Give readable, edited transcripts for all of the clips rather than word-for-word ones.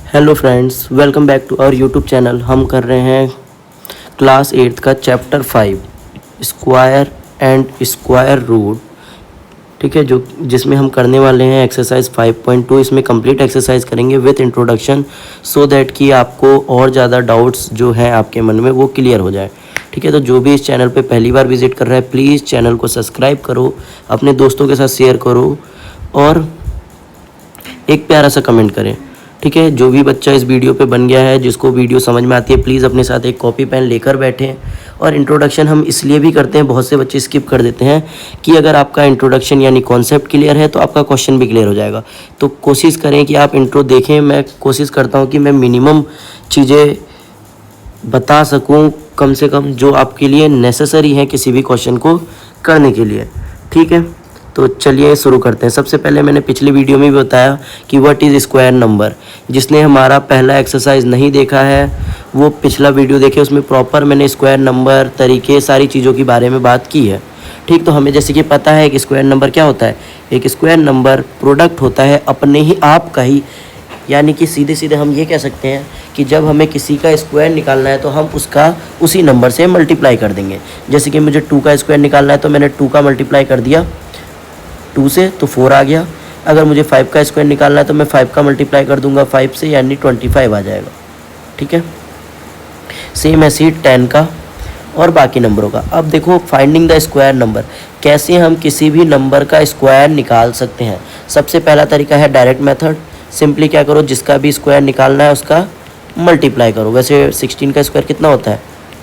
Hello friends, welcome back to our YouTube channel. हम कर रहे हैं क्लास 8 का chapter 5 square and square root. ठीक है, जो जिसमें हम करने वाले हैं एक्सरसाइज 5.2। इसमें कंप्लीट एक्सरसाइज करेंगे विथ इंट्रोडक्शन, सो दैट कि आपको और ज़्यादा डाउट्स जो हैं आपके मन में वो क्लियर हो जाए। ठीक है, तो जो भी इस चैनल पे पहली बार विजिट कर रहा है प्लीज़ चैनल को सब्सक्राइब करो, अपने दोस्तों के साथ शेयर करो और एक प्यारा सा कमेंट करें। ठीक है, जो भी बच्चा इस वीडियो पे बन गया है, जिसको वीडियो समझ में आती है, प्लीज़ अपने साथ एक कॉपी पेन लेकर बैठें। और इंट्रोडक्शन हम इसलिए भी करते हैं, बहुत से बच्चे स्किप कर देते हैं, कि अगर आपका इंट्रोडक्शन यानी कॉन्सेप्ट क्लियर है तो आपका क्वेश्चन भी क्लियर हो जाएगा। तो कोशिश करें कि आप इंट्रो देखें। मैं कोशिश करता हूँ कि मैं मिनिमम चीज़ें बता सकूँ, कम से कम जो आपके लिए नेसेसरी है किसी भी क्वेश्चन को करने के लिए। ठीक है, तो चलिए शुरू करते हैं। सबसे पहले मैंने पिछली वीडियो में भी बताया कि व्हाट इज़ स्क्वायर नंबर। जिसने हमारा पहला एक्सरसाइज नहीं देखा है वो पिछला वीडियो देखे, उसमें प्रॉपर मैंने स्क्वायर नंबर, तरीके, सारी चीज़ों के बारे में बात की है। ठीक, तो हमें जैसे कि पता है कि स्क्वायर नंबर क्या होता है। एक स्क्वायर नंबर प्रोडक्ट होता है अपने ही आप का ही, यानी कि सीधे सीधे हम ये कह सकते हैं कि जब हमें किसी का स्क्वायर निकालना है तो हम उसका उसी नंबर से मल्टीप्लाई कर देंगे। जैसे कि मुझे 2 का स्क्वायर निकालना है तो मैंने 2 का मल्टीप्लाई कर दिया 2 से, तो 4 आ गया। अगर मुझे 5 का स्क्वायर निकालना है तो मैं 5 का मल्टीप्लाई कर दूंगा 5 से, यानी 25 आ जाएगा। ठीक है, सेम ऐसे ही 10 का और बाकी नंबरों का। अब देखो, फाइंडिंग द स्क्वायर नंबर, कैसे हम किसी भी नंबर का स्क्वायर निकाल सकते हैं। सबसे पहला तरीका है डायरेक्ट मेथड। सिंपली क्या करो, जिसका भी स्क्वायर निकालना है उसका मल्टीप्लाई करो। वैसे 16 का स्क्वायर कितना होता है?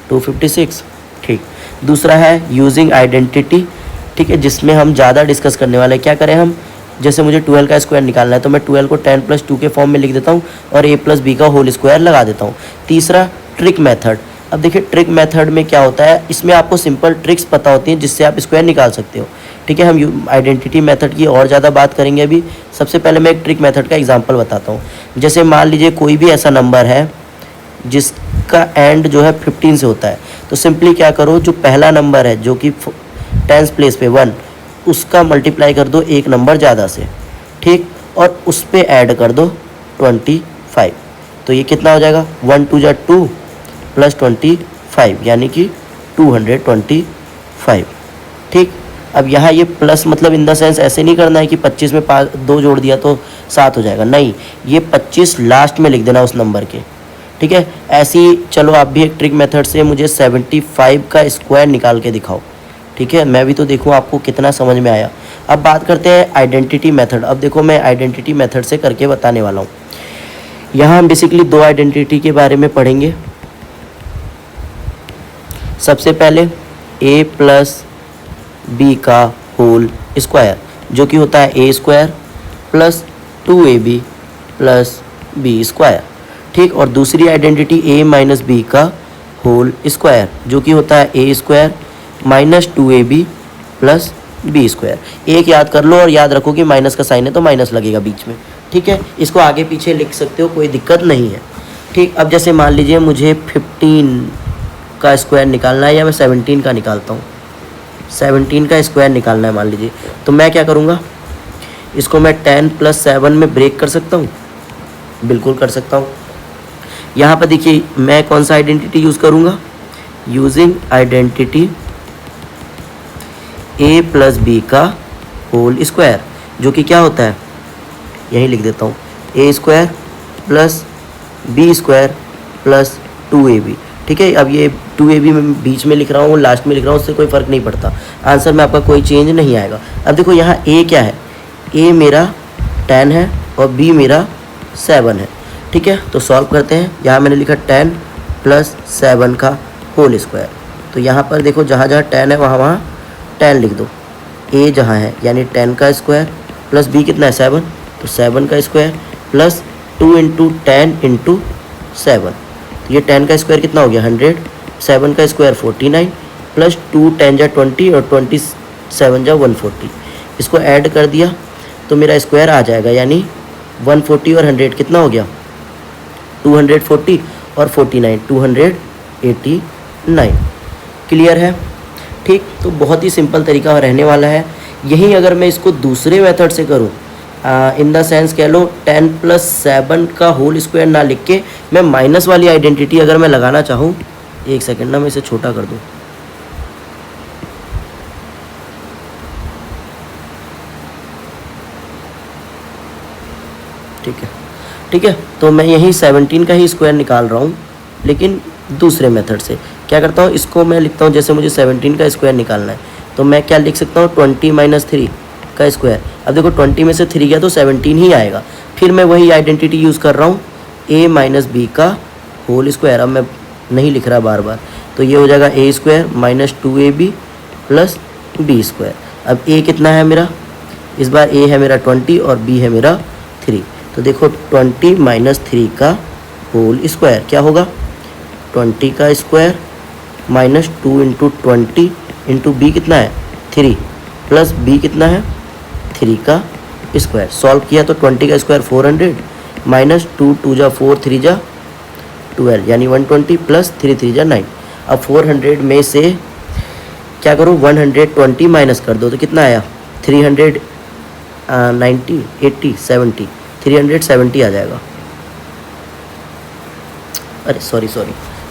256। ठीक, दूसरा है यूजिंग आइडेंटिटी। ठीक है, जिसमें हम ज़्यादा डिस्कस करने वाले हैं। क्या करें हम, जैसे मुझे 12 का स्क्वायर निकालना है तो मैं 12 को 10 + 2 के फॉर्म में लिख देता हूँ और a + b का होल स्क्वायर लगा देता हूँ। तीसरा ट्रिक मेथड। अब देखिए ट्रिक मेथड में क्या होता है, इसमें आपको सिंपल ट्रिक्स पता होती हैं जिससे आप स्क्वायर निकाल सकते हो। ठीक है, हम आइडेंटिटी मेथड की और ज़्यादा बात करेंगे अभी। सबसे पहले मैं एक ट्रिक मेथड का एग्जाम्पल बताता हूँ। जैसे मान लीजिए कोई भी ऐसा नंबर है जिसका एंड जो है 15 से होता है, तो सिंपली क्या करो, जो पहला नंबर है जो कि 10th प्लेस पे 1, उसका मल्टीप्लाई कर दो एक नंबर ज़्यादा से। ठीक, और उस पर ऐड कर दो 25। तो ये कितना हो जाएगा, 1 2 + 2 + 25, यानी कि 225। ठीक, अब यहाँ ये प्लस मतलब इन द सेंस ऐसे नहीं करना है कि 25 में 2 जोड़ दिया तो 7 हो जाएगा, नहीं, ये 25 लास्ट में लिख देना उस नंबर के। ठीक है, ऐसी चलो आप भी एक ट्रिक मेथड से मुझे 75 का स्क्वायर निकाल के दिखाओ। ठीक है, मैं भी तो देखूँ आपको कितना समझ में आया। अब बात करते हैं आइडेंटिटी मेथड। अब देखो मैं आइडेंटिटी मेथड से करके बताने वाला हूँ। यहाँ हम बेसिकली 2 आइडेंटिटी के बारे में पढ़ेंगे। सबसे पहले a + b का होल स्क्वायर, जो कि होता है a² + 2ab + b स्क्वायर। ठीक, और दूसरी आइडेंटिटी a - b का होल स्क्वायर, जो कि होता है a² - 2ab + b स्क्वायर। एक याद कर लो और याद रखो कि माइनस का साइन है तो माइनस लगेगा बीच में। ठीक है, इसको आगे पीछे लिख सकते हो, कोई दिक्कत नहीं है। ठीक, अब जैसे मान लीजिए मुझे 15 का स्क्वायर निकालना है, या मैं 17 का निकालता हूँ, 17 का स्क्वायर निकालना है मान लीजिए, तो मैं क्या करूँगा, इसको मैं 10 + 7 में ब्रेक कर सकता हूँ, बिल्कुल कर सकता हूँ। यहाँ पर देखिए मैं कौन सा आइडेंटिटी यूज़ करूँगा, यूजिंग आइडेंटिटी a + b का होल स्क्वायर, जो कि क्या होता है, यही लिख देता हूँ, a² + b² + 2ab। ठीक है, अब ये 2ab में बीच में लिख रहा हूँ, लास्ट में लिख रहा हूँ, उससे कोई फ़र्क नहीं पड़ता, आंसर में आपका कोई चेंज नहीं आएगा। अब देखो यहाँ a क्या है, a मेरा 10 है और b मेरा 7 है। ठीक है, तो सॉल्व करते हैं। यहाँ मैंने लिखा 10 + 7 का होल स्क्वायर, तो यहाँ पर देखो जहाँ जहाँ 10 है वहाँ वहाँ 10 लिख दो। a जहाँ है यानी 10 का स्क्वायर + b कितना है 7, तो 7 का स्क्वायर + 2 × 10 × 7, तो ये 10 का स्क्वायर कितना हो गया 100, 7 का स्क्वायर 49 + 2 10 × 20 और 27 × 140। इसको ऐड कर दिया तो मेरा स्क्वायर आ जाएगा, यानी 140 और 100 कितना हो गया 240 और 49 289। क्लियर है? ठीक, तो बहुत ही सिंपल तरीका रहने वाला है। यही अगर मैं इसको दूसरे मेथड से करूं, इन द सेंस कह लो 10+7 का होल स्क्वायर ना लिख के मैं माइनस वाली आइडेंटिटी अगर मैं लगाना चाहूँ, एक सेकेंड ना मैं इसे छोटा कर दूँ। ठीक है, तो मैं यही 17 का ही स्क्वायर निकाल रहा हूँ, लेकिन दूसरे मेथड से। क्या करता हूँ, इसको मैं लिखता हूँ, जैसे मुझे 17 का स्क्वायर निकालना है तो मैं क्या लिख सकता हूँ, 20 - 3 का स्क्वायर। अब देखो 20 में से 3 गया तो 17 ही आएगा। फिर मैं वही आइडेंटिटी यूज़ कर रहा हूँ, a - b का होल स्क्वायर। अब मैं नहीं लिख रहा बार बार, तो ये हो जाएगा a² - 2ab + b स्क्वायर। अब a कितना है मेरा, इस बार a है मेरा 20 और b है मेरा 3। तो देखो 20 - 3 का होल स्क्वायर क्या होगा, 20 का स्क्वायर -2 × 20 × b कितना है 3 प्लस b कितना है 3 का स्क्वायर। सॉल्व किया तो 20 का स्क्वायर 400 -2 2 जा 4 3 जा 12 यानी 120 प्लस 3 3 जा 9। अब 400 में से क्या करो, 120 माइनस कर दो तो कितना आया, 390 80 70 370 आ जाएगा। अरे सॉरी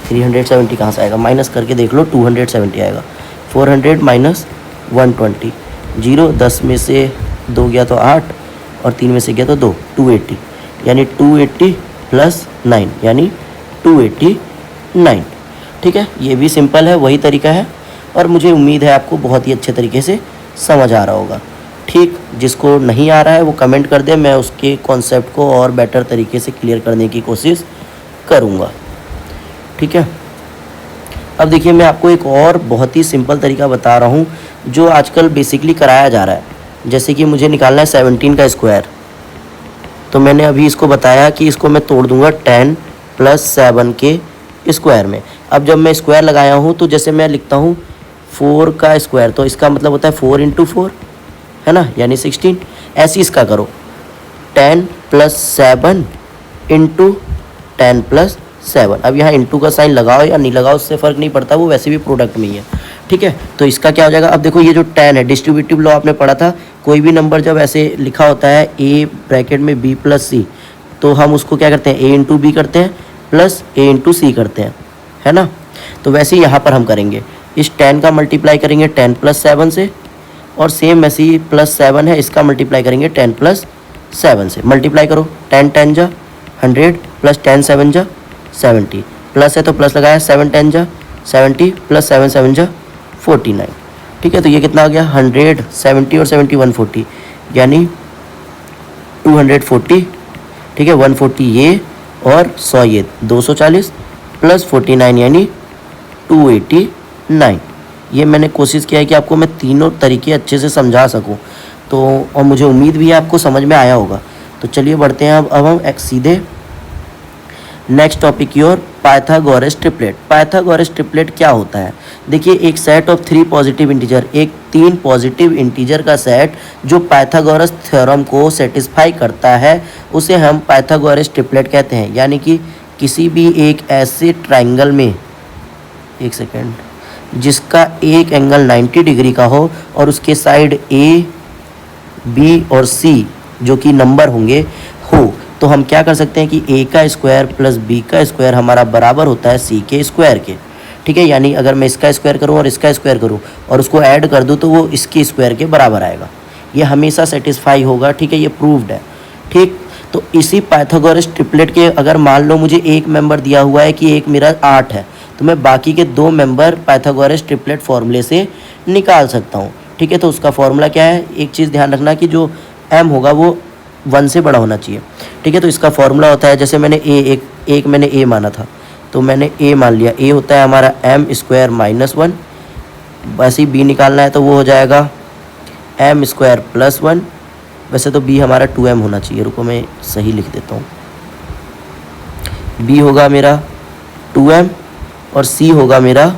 370 कहाँ से आएगा, माइनस करके देख लो, 270 आएगा। 400 माइनस 120, 0 10 में से 2 गया तो 8 और 3 में से गया तो 2, 280 यानी 280 प्लस 9 यानी 289। ठीक है, ये भी सिंपल है, वही तरीका है और मुझे उम्मीद है आपको बहुत ही अच्छे तरीके से समझ आ रहा होगा। ठीक, जिसको नहीं आ रहा है वो कमेंट कर दे, मैं उसके कॉन्सेप्ट को और बेटर तरीके से क्लियर करने की कोशिश करूँगा। ठीक है, अब देखिए मैं आपको एक और बहुत ही सिंपल तरीका बता रहा हूँ जो आजकल बेसिकली कराया जा रहा है। जैसे कि मुझे निकालना है 17 का स्क्वायर, तो मैंने अभी इसको बताया कि इसको मैं तोड़ दूंगा 10 + 7 के स्क्वायर में। अब जब मैं स्क्वायर लगाया हूँ तो जैसे मैं लिखता हूँ 4 का स्क्वायर, तो इसका मतलब होता है 4 × 4 है ना, यानी 16। ऐसे इसका करो 10 + 7 × 10 + 7। अब यहाँ इंटू का साइन लगाओ या नहीं लगाओ उससे फ़र्क नहीं पड़ता, वो वैसे भी प्रोडक्ट में ही है। ठीक है, तो इसका क्या हो जाएगा, अब देखो ये जो 10 है, डिस्ट्रीब्यूटिव लॉ आपने पढ़ा था, कोई भी नंबर जब ऐसे लिखा होता है a ब्रैकेट में b + c, तो हम उसको क्या करते हैं, a × b करते हैं प्लस a × c करते हैं, है ना। तो वैसे ही यहाँ पर हम करेंगे, इस 10 का मल्टीप्लाई करेंगे 10 + 7 से, और सेम वैसे ही +7 है, इसका मल्टीप्लाई करेंगे 10 + 7 से। मल्टीप्लाई करो, 10 10 जा 100 प्लस 10 7 जा 70, प्लस है तो प्लस लगाया, 7 10 जा 70 प्लस 7 7 जा 49। ठीक है, तो ये कितना आ गया, 100 70 और 70 140 यानी 240। ठीक है, 140 ये और 100 ये 240 प्लस 49 यानी 289। ये मैंने कोशिश किया है कि आपको मैं तीनों तरीके अच्छे से समझा सकूं, तो और मुझे उम्मीद भी है आपको समझ में आया होगा। तो चलिए बढ़ते हैं अब हम एक सीधे नेक्स्ट टॉपिक की ओर, पाइथागोरस ट्रिपलेट। पाइथागोरस ट्रिपलेट क्या होता है, देखिए एक सेट ऑफ 3 पॉजिटिव इंटीजर, एक 3 पॉजिटिव इंटीजर का सेट जो पाइथागोरस थ्योरम को सेटिस्फाई करता है उसे हम पाइथागोरस ट्रिपलेट कहते हैं। यानी कि किसी भी एक ऐसे ट्राइंगल में, एक सेकेंड, जिसका एक एंगल 90 डिग्री का हो और उसके साइड ए बी और सी जो कि नंबर होंगे हो, तो हम क्या कर सकते हैं कि a का स्क्वायर प्लस b का स्क्वायर हमारा बराबर होता है c के स्क्वायर के। ठीक है, यानी अगर मैं इसका स्क्वायर करूं और इसका स्क्वायर करूं और उसको ऐड कर दूं तो वो इसके स्क्वायर के बराबर आएगा। ये हमेशा सेटिस्फाई होगा। ठीक है, ये प्रूव्ड है। ठीक, तो इसी पाइथागोरस ट्रिपलेट के अगर मान लो मुझे एक मेंबर दिया हुआ है कि एक मेरा 8 है, तो मैं बाकी के 2 मेंबर पाइथागोरस ट्रिपलेट फॉर्मूले से निकाल सकता हूँ। ठीक है, तो उसका फॉर्मूला क्या है, एक चीज़ ध्यान रखना कि जो m होगा वो 1 से बड़ा होना चाहिए। ठीक है, तो इसका फॉर्मूला होता है, जैसे मैंने एक मैंने a माना था तो मैंने a मान लिया, a होता है हमारा m² - 1। वैसे ही b निकालना है तो वो हो जाएगा m² + 1। वैसे तो b हमारा 2m होना चाहिए, रुको मैं सही लिख देता हूँ। b होगा मेरा 2m और c होगा मेरा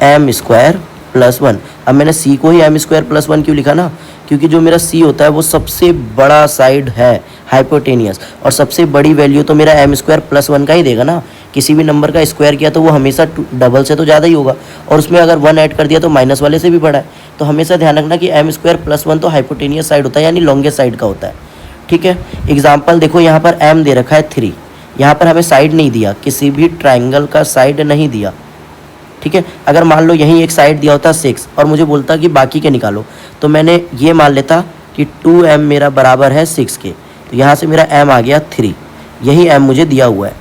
m² + 1। अब मैंने c को ही m² + 1 क्यों लिखा ना, क्योंकि जो मेरा c होता है वो सबसे बड़ा साइड है हाइपोटेनियस, और सबसे बड़ी वैल्यू तो मेरा m² + 1 का ही देगा ना। किसी भी नंबर का स्क्वायर किया तो वो हमेशा डबल से तो ज़्यादा ही होगा, और उसमें अगर 1 ऐड कर दिया तो माइनस वाले से भी बड़ा है। तो हमेशा ध्यान रखना कि m स्क्वायर प्लस 1 तो हाइपोटेनियस साइड होता है, यानी लॉन्गेस्ट साइड का होता है। ठीक है, एग्जाम्पल देखो, यहाँ पर m दे रखा है 3, यहाँ पर हमें साइड नहीं दिया, किसी भी ट्राइंगल का साइड नहीं दिया। ठीक है, अगर मान लो यहीं एक साइड दिया होता 6 और मुझे बोलता कि बाकी के निकालो, तो मैंने ये मान लेता कि 2m मेरा बराबर है 6 के, तो यहाँ से मेरा m आ गया 3, यही m मुझे दिया हुआ है।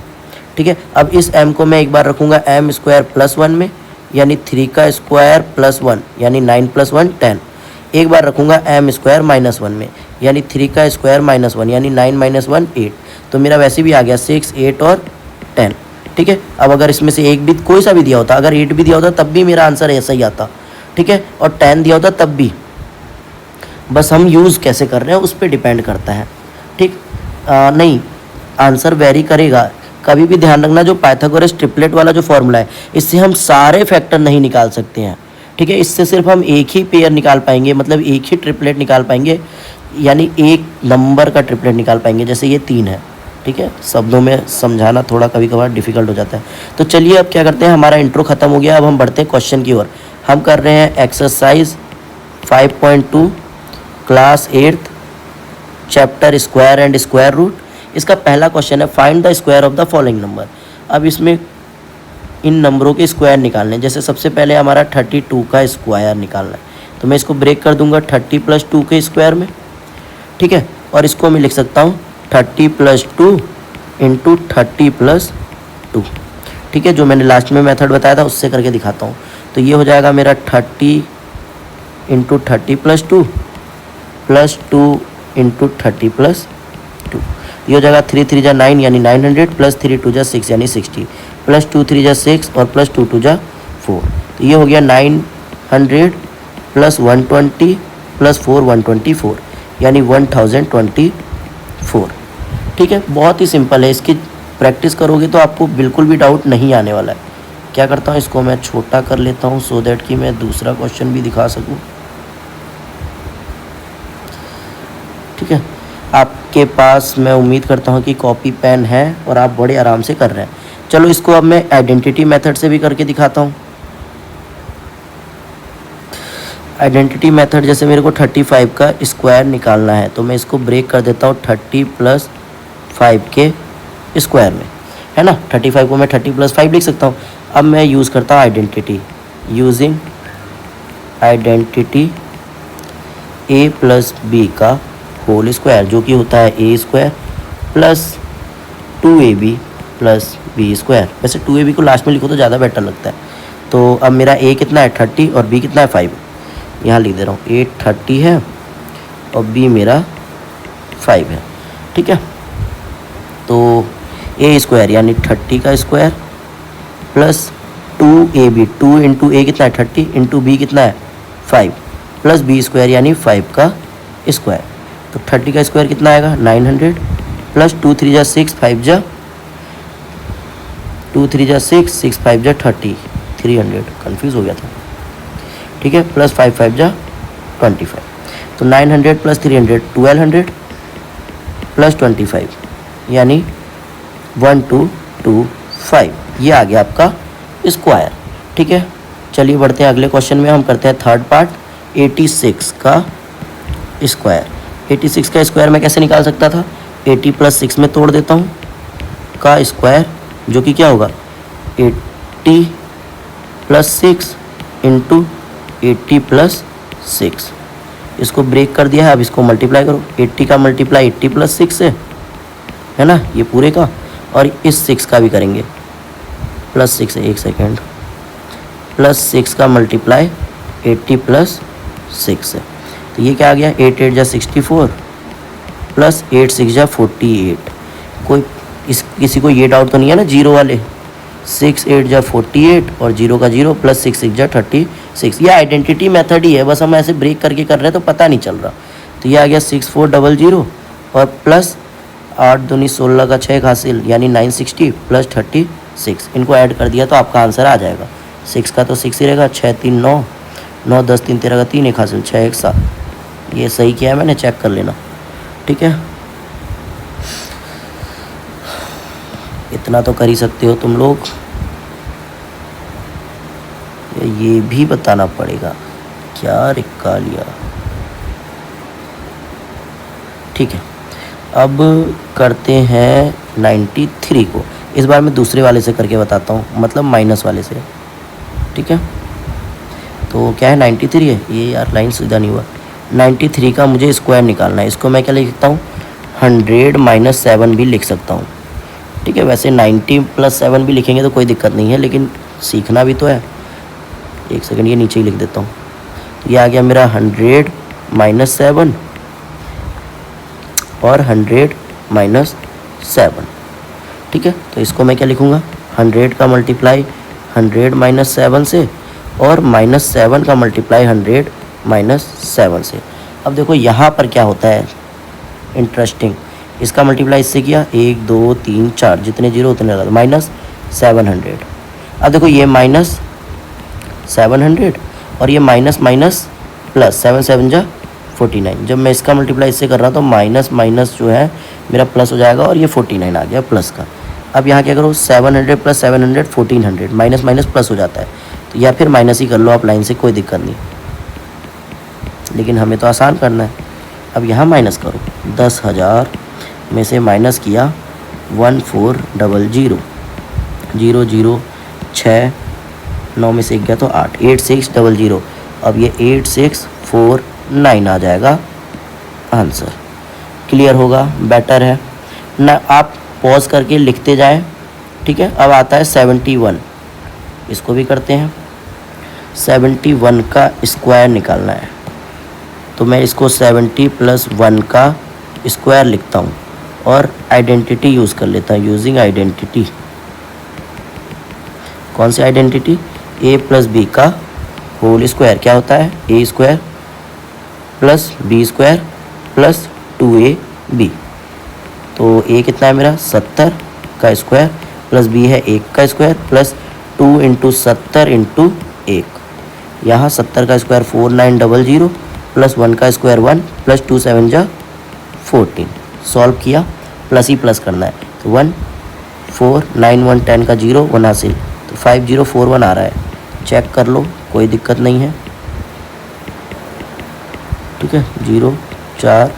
ठीक है, अब इस m को मैं एक बार रखूँगा m स्क्वायर प्लस 1 में, यानी 3 का स्क्वायर प्लस 1 यानी 9 प्लस 1 10। एक बार रखूँगा m स्क्वायर माइनस 1 में, यानी 3 का स्क्वायर माइनस 1 यानी 9 माइनस 1 8। तो मेरा वैसे भी आ गया 6 8 और 10। ठीक है, अब अगर इसमें से एक भी कोई सा भी दिया होता, अगर 8 भी दिया होता तब भी मेरा आंसर ऐसा ही आता। ठीक है, और 10 दिया होता तब भी, बस हम यूज़ कैसे कर रहे हैं उस पर डिपेंड करता है। ठीक, नहीं, आंसर वेरी करेगा। कभी भी ध्यान रखना, जो पाइथागोरस ट्रिपलेट वाला जो फॉर्मूला है, इससे हम सारे फैक्टर नहीं निकाल सकते हैं। ठीक है, इससे सिर्फ हम एक ही पेयर निकाल पाएंगे, मतलब एक ही ट्रिपलेट निकाल पाएंगे, यानी एक नंबर का ट्रिपलेट निकाल पाएंगे। जैसे ये 3 है। ठीक है, शब्दों में समझाना थोड़ा कभी कभार डिफ़िकल्ट हो जाता है। तो चलिए अब क्या करते हैं, हमारा इंट्रो ख़त्म हो गया, अब हम बढ़ते हैं क्वेश्चन की ओर। हम कर रहे हैं exercise 5.2 class 8th chapter square and square root. इसका पहला क्वेश्चन है, find the square of the following number. अब इसमें इन नंबरों के स्क्वायर निकालने हैं। जैसे सबसे पहले हमारा 32 का स्क्वायर निकालना है, तो मैं इसको ब्रेक कर दूंगा 30 + 2 के स्क्वायर में। ठीक है, और इसको मैं लिख सकता हूँ 30 + 2 × 30 + 2। ठीक है, जो मैंने लास्ट में मेथड बताया था उससे करके दिखाता हूँ। तो ये हो जाएगा मेरा 30 × 30 + 2 + 2 × 30 + 2। ये हो जाएगा 3 3 जा 9 यानी 900 + 3 2 जा 6 यानी 60 + 2 3 जा 6 और +2 2 जा 4। तो ये हो गया 900 + 120 + 4 124 यानी 1024। ठीक है, बहुत ही सिंपल है। इसकी प्रैक्टिस करोगे तो आपको बिल्कुल भी डाउट नहीं आने वाला है। क्या करता हूँ, इसको मैं छोटा कर लेता हूँ सो दैट कि मैं दूसरा क्वेश्चन भी दिखा सकूँ। ठीक है, आपके पास मैं उम्मीद करता हूँ कि कॉपी पेन है और आप बड़े आराम से कर रहे हैं। चलो इसको अब मैं आइडेंटिटी मेथड से भी करके दिखाता हूँ। आइडेंटिटी मेथड, जैसे मेरे को 35 का स्क्वायर निकालना है, तो मैं इसको ब्रेक कर देता हूँ 30 + 5 के स्क्वायर में, है ना। 35 को मैं 30 + 5 लिख सकता हूँ। अब मैं यूज़ करता हूँ identity, using identity a + b का होल स्क्वायर, जो कि होता है a² + 2ab + b स्क्वायर। वैसे 2ab को लास्ट में लिखो तो ज़्यादा बेटर लगता है। तो अब मेरा a कितना है 30 और b कितना है 5, यहाँ लिख दे रहा हूँ। a 30 है और b मेरा 5 है। ठीक है, तो a² यानी 30 का स्क्वायर + 2ab, 2 × a कितना है 30 × b कितना है 5 + b² यानी 5 का स्क्वायर। तो 30 का स्क्वायर कितना आएगा 900 + 2 3 जा 6 5 जा 2 3 जा 6 6 5 जा 30 300, कन्फ्यूज़ हो गया था। ठीक है, + 5 5 जा 25। तो 900 + 300 1200 + 25 यानी 1225। ये आ गया आपका स्क्वायर। ठीक है, चलिए बढ़ते हैं अगले क्वेश्चन में। हम करते हैं थर्ड पार्ट, 86 का स्क्वायर। 86 का स्क्वायर मैं कैसे निकाल सकता था, 80 + 6 में तोड़ देता हूँ का स्क्वायर, जो कि क्या होगा 80 + 6 × 80 + 6। इसको ब्रेक कर दिया है, अब इसको मल्टीप्लाई करो। 80 का मल्टीप्लाई 80 + 6 से, है ना, ये पूरे का, और इस 6 का भी करेंगे +6 है, एक सेकेंड, +6 का मल्टीप्लाई 80 + 6 है। तो ये क्या आ गया 8 8 जा 64 + 8 6 जा 48। कोई किसी को ये डाउट तो नहीं है ना, जीरो वाले, 6 8 जा 48 और 0 का 0 + 6 6 जा 36। ये आइडेंटिटी मेथड ही है, बस हम ऐसे ब्रेक करके कर रहे हैं तो पता नहीं चल रहा। तो ये आ गया 6400 और + 8 दूनी 16 का 6 हासिल यानी 960 + 36। इनको ऐड कर दिया तो आपका आंसर आ जाएगा। 6 का तो 6 ही रहेगा, 6 3 9 9 10 3 13 का 3 एक हासिल 6 1 7। ये सही किया है मैंने, चेक कर लेना। ठीक है, इतना तो कर ही सकते हो तुम लोग, ये भी बताना पड़ेगा। क्या रिक्का लिया, ठीक है। अब करते हैं 93 को, इस बार मैं दूसरे वाले से करके बताता हूँ, मतलब माइनस वाले से, ठीक है। तो क्या है 93 है, ये यार लाइन सीधा नहीं हुआ। 93 का मुझे स्क्वायर निकालना है, इसको मैं क्या लिख सकता हूँ, 100 - 7 भी लिख सकता हूँ, ठीक है। वैसे 90 + 7 भी लिखेंगे तो कोई दिक्कत नहीं है, लेकिन सीखना भी तो है। एक सेकंड, ये नीचे ही लिख देता हूँ। तो ये आ गया मेरा 100 - 7 और 100 - 7, ठीक है। तो इसको मैं क्या लिखूँगा, 100 का मल्टीप्लाई 100 - 7 से और -7 का मल्टीप्लाई 100 - 7 से। अब देखो यहाँ पर क्या होता है इंटरेस्टिंग, इसका मल्टीप्लाई इससे किया, 1 2 3 4, जितने जीरो उतने लगा, -700। अब देखो ये -700 और ये माइनस माइनस प्लस, 7 7 जा 49। जब मैं इसका मल्टीप्लाई इससे कर रहा हूँ तो माइनस माइनस जो है मेरा प्लस हो जाएगा और ये 49 आ गया प्लस का। अब यहाँ क्या करो, 700 + 700 1400, माइनस माइनस प्लस हो जाता है, तो या फिर माइनस ही कर लो आप लाइन से, कोई दिक्कत नहीं, लेकिन हमें तो आसान करना है। अब यहाँ माइनस करो, 10,000 में से माइनस किया 1400, 0 0 6, 9 में से 1 गया तो 8, 8600। अब ये 8649 आ जाएगा आंसर। क्लियर होगा, बेटर है ना। आप पॉज करके लिखते जाएं, ठीक है। अब आता है 71, इसको भी करते हैं। 71 का स्क्वायर निकालना है, तो मैं इसको 70 + 1 का स्क्वायर लिखता हूँ और आइडेंटिटी यूज़ कर लेता हूँ, यूजिंग आइडेंटिटी। कौन सी आइडेंटिटी, a + b का होल स्क्वायर क्या होता है, a² + b² + 2ab। तो a कितना है मेरा, 70 का स्क्वायर प्लस b है 1 का स्क्वायर प्लस 2 × 70 × 1। यहाँ 70 का स्क्वायर 4900 प्लस 1 का स्क्वायर 1 प्लस 2 7 जा 14। सॉल्व किया, प्लस ही प्लस करना है, तो 1 4 9 1 10 का 0 1 हासिल, तो 5041 आ रहा है। चेक कर लो, कोई दिक्कत नहीं है, ठीक है। 0 4,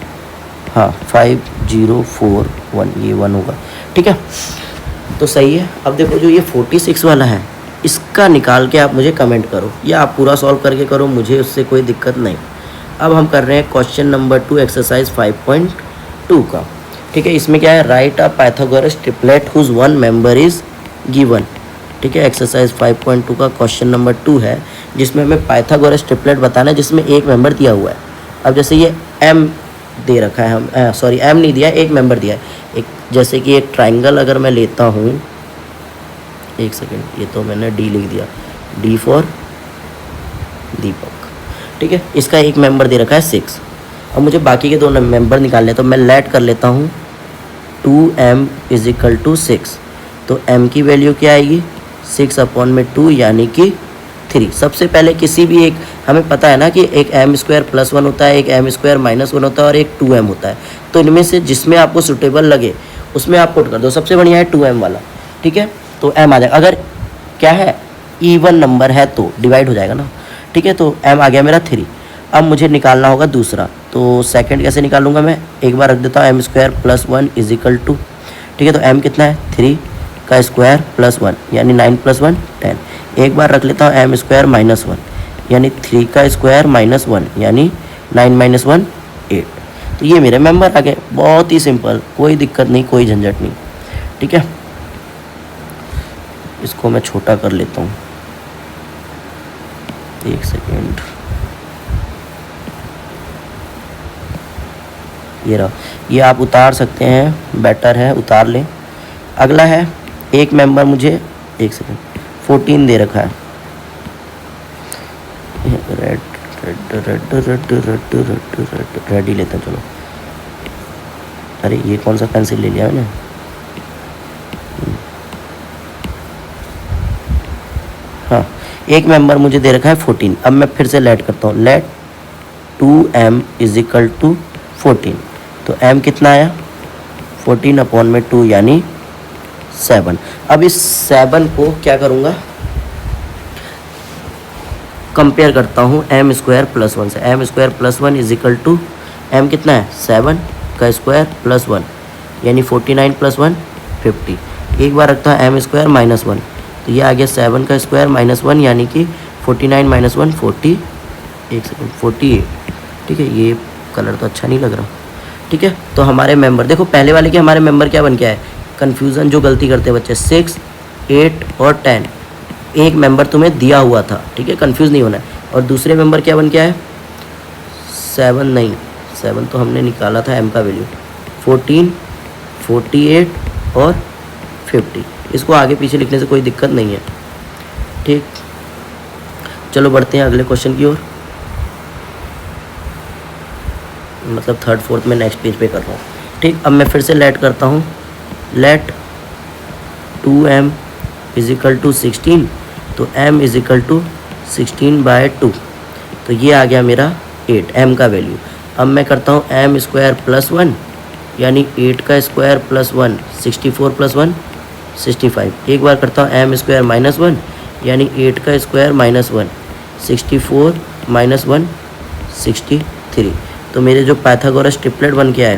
हाँ 5041, ये 1 होगा, ठीक है। तो सही है। अब देखो जो ये 46 वाला है, इसका निकाल के आप मुझे कमेंट करो, या आप पूरा सॉल्व करके करो, मुझे उससे कोई दिक्कत नहीं। अब हम कर रहे हैं क्वेश्चन नंबर 2 एक्सरसाइज 5.2 का, ठीक है। इसमें क्या है, write a Pythagoras triplet whose one member is given, ठीक है। एक्सरसाइज 5.2 का क्वेश्चन नंबर 2 है, जिसमें हमें पाइथागोरस ट्रिपलेट बताना है जिसमें एक मेंबर दिया हुआ है। अब जैसे ये m दे रखा है, हम सॉरी m नहीं दिया है, एक मेंबर दिया है। एक जैसे कि एक ट्राइंगल अगर मैं लेता हूँ, एक सेकेंड, ये तो मैंने d लिख दिया, d फॉर दीपक, ठीक है। इसका एक मेंबर दे रखा है 6। अब मुझे बाकी के दो मेंबर निकालने हैं, तो मैं लेट कर लेता हूँ 2m = 6। तो m की वैल्यू क्या आएगी, 6/2 यानी कि 3। सबसे पहले किसी भी एक, हमें पता है ना कि एक m² + 1 होता है, एक m² - 1 होता है और एक 2m होता है। तो इनमें से जिसमें आपको सूटेबल लगे उसमें आप पुट कर दो। सबसे बढ़िया है 2m वाला, ठीक है। तो m आ जाएगा, अगर क्या है इवन नंबर है तो डिवाइड हो जाएगा ना, ठीक है। तो m आ गया मेरा 3। अब मुझे निकालना होगा दूसरा, तो सेकंड कैसे निकालूंगा, मैं एक बार रख देता हूँ m² + 1 = 2, ठीक है। तो m कितना है, 3 का स्क्वायर प्लस 1 यानी 9 + 1 10। एक बार रख लेता हूँ m² - 1 यानी 3 का स्क्वायर - 1 यानी 9 - 1 8। तो ये मेरे मेंबर आ गए, बहुत ही सिंपल, कोई दिक्कत नहीं, कोई झंझट नहीं, ठीक है। इसको मैं छोटा कर लेता हूँ, एक सेकेंड, ये रहा। ये आप उतार सकते हैं, बेटर है उतार लें। अगला है एक मेंबर, मुझे एक सेकेंड 14 दे रखा है, रेड ही लेते हैं, चलो। अरे ये कौन सा पेंसिल ले लिया मैंने, हाँ। एक मेंबर मुझे दे रखा है 14। अब मैं फिर से लेट करता हूँ, लेट 2m = 14। तो m कितना आया, 14/2 यानी 7। अब इस 7 को क्या करूँगा, कंपेयर करता हूँ एम स्क्वायर प्लस 1 से। M square plus 1 is equal to M कितना है 7 का स्क्वायर प्लस 1 यानी 49 प्लस 1 50। एक बार रखता है एम स्क्वायर माइनस 1, तो ये आ गया 7 का स्क्वायर माइनस 1 यानी कि 49 माइनस 1 40, 48। ठीक है, ये कलर तो अच्छा नहीं लग रहा। ठीक है, तो हमारे मेंबर देखो, पहले वाले के हमारे मेंबर क्या बन के आए, कन्फ्यूज़न जो गलती करते हैं बच्चे, 6, 8 और 10। एक मेंबर तुम्हें दिया हुआ था, ठीक है, कंफ्यूज नहीं होना है। और दूसरे मेंबर क्या बन के आए, 7 नहीं, 7 तो हमने निकाला था एम का वैल्यू, 14, 48 और 50। इसको आगे पीछे लिखने से कोई दिक्कत नहीं है। ठीक, चलो बढ़ते हैं अगले क्वेश्चन की ओर, मतलब थर्ड फोर्थ में नेक्स्ट पेज पे कर रहा हूँ। ठीक, अब मैं फिर से लेट करता हूँ, late 2m is equal to 16, तो m इज इक्वल टू 16/2, तो ये आ गया मेरा 8 m का वैल्यू। अब मैं करता हूँ m स्क्वायर प्लस 1 यानी 8 का स्क्वायर प्लस 1 64 प्लस 1 65। एक बार करता हूँ m स्क्वायर माइनस 1 यानी 8 का स्क्वायर माइनस 1 64 माइनस 1 63। तो मेरे जो पाइथागोरस ट्रिपलेट बन के आए,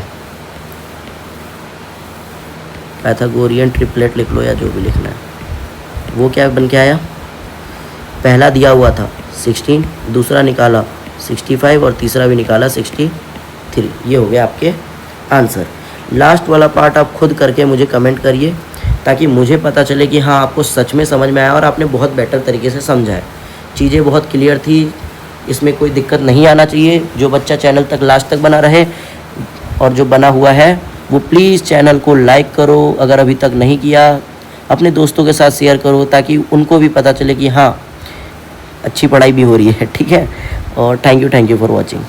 पाइथागोरियन ट्रिपलेट लिख लो या जो भी लिखना है, वो क्या बन के आया, पहला दिया हुआ था 16, दूसरा निकाला 65 और तीसरा भी निकाला 63। ये हो गया आपके आंसर। लास्ट वाला पार्ट आप खुद करके मुझे कमेंट करिए ताकि मुझे पता चले कि हाँ आपको सच में समझ में आया और आपने बहुत बेटर तरीके से समझा है। चीज़ें बहुत क्लियर थी, इसमें कोई दिक्कत नहीं आना चाहिए। जो बच्चा चैनल तक लास्ट तक बना रहे और जो बना हुआ है वो प्लीज़ चैनल को लाइक करो, अगर अभी तक नहीं किया अपने दोस्तों के साथ शेयर करो ताकि उनको भी पता चले कि हाँ अच्छी पढ़ाई भी हो रही है। ठीक है, और थैंक यू फॉर वॉचिंग।